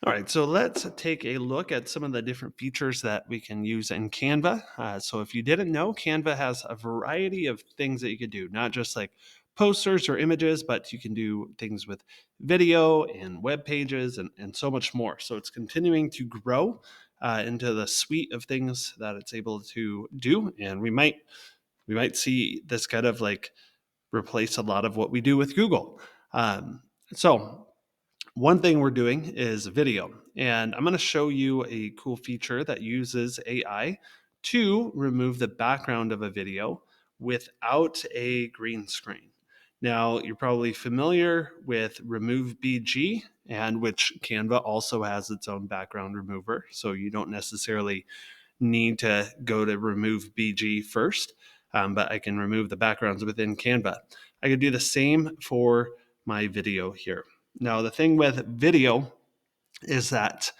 All right, so let's take a look at some of the different features that we can use in Canva. So, if you didn't know, Canva has a variety of things that you could do, not just like posters or images, but you can do things with video and web pages and so much more. So, it's continuing to grow into the suite of things that it's able to do. And we might see this kind of like replace a lot of what we do with Google. So, one thing we're doing is video, and I'm going to show you a cool feature that uses AI to remove the background of a video without a green screen. Now, you're probably familiar with Remove BG, and which Canva also has its own background remover, so you don't necessarily need to go to Remove BG first, but I can remove the backgrounds within Canva. I could do the same for my video here. Now, the thing with video is that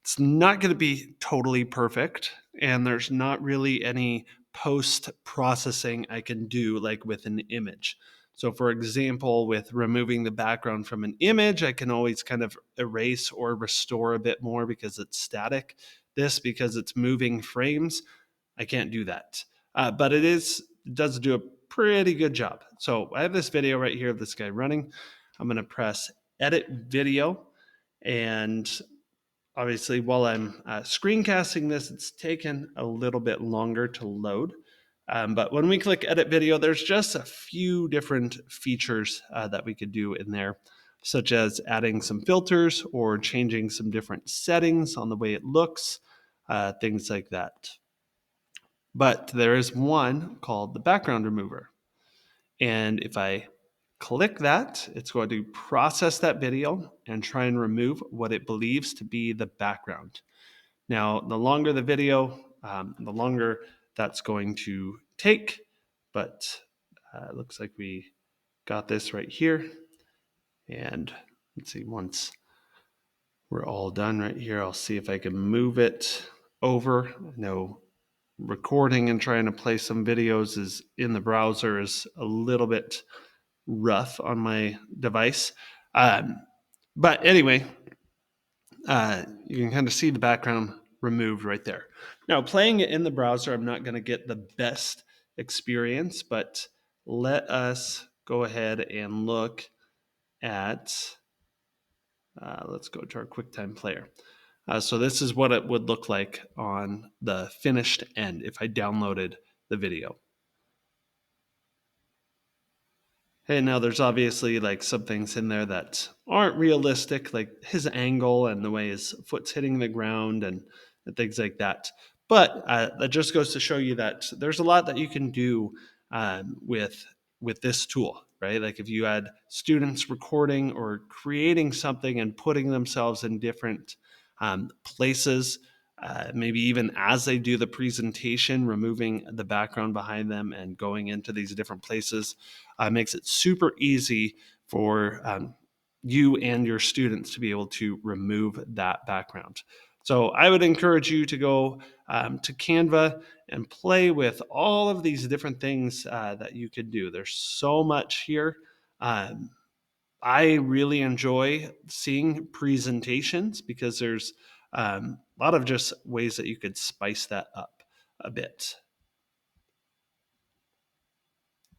it's not going to be totally perfect, and there's not really any post processing I can do like with an image. So, for example, with removing the background from an image, I can always kind of erase or restore a bit more because it's static. This, because it's moving frames, I can't do that. But it does do a pretty good job. So, I have this video right here of this guy running. I'm going to press edit video, and obviously, while I'm screencasting this, it's taken a little bit longer to load. But when we click edit video, there's just a few different features that we could do in there, such as adding some filters or changing some different settings on the way it looks, things like that. But there is one called the background remover. And if I click that, it's going to process that video and try and remove what it believes to be the background. Now, the longer the video, the longer that's going to take, but it looks like we got this right here. And let's see, once we're all done right here, I'll see if I can move it over. I know recording and trying to play some videos is in the browser is a little bit rough on my device. Um, but anyway, you can kind of see the background removed right there. Now, playing it in the browser, I'm not going to get the best experience, but let us go ahead and look at, let's go to our QuickTime Player. So this is what it would look like on the finished end if I downloaded the video. Hey, now there's obviously like some things in there that aren't realistic, like his angle and the way his foot's hitting the ground and things like that. But that just goes to show you that there's a lot that you can do with this tool, right? Like if you had students recording or creating something and putting themselves in different places, maybe even as they do the presentation, removing the background behind them and going into these different places makes it super easy for you and your students to be able to remove that background. So I would encourage you to go to Canva and play with all of these different things that you could do. There's so much here. Um, I really enjoy seeing presentations because there's a lot of just ways that you could spice that up a bit.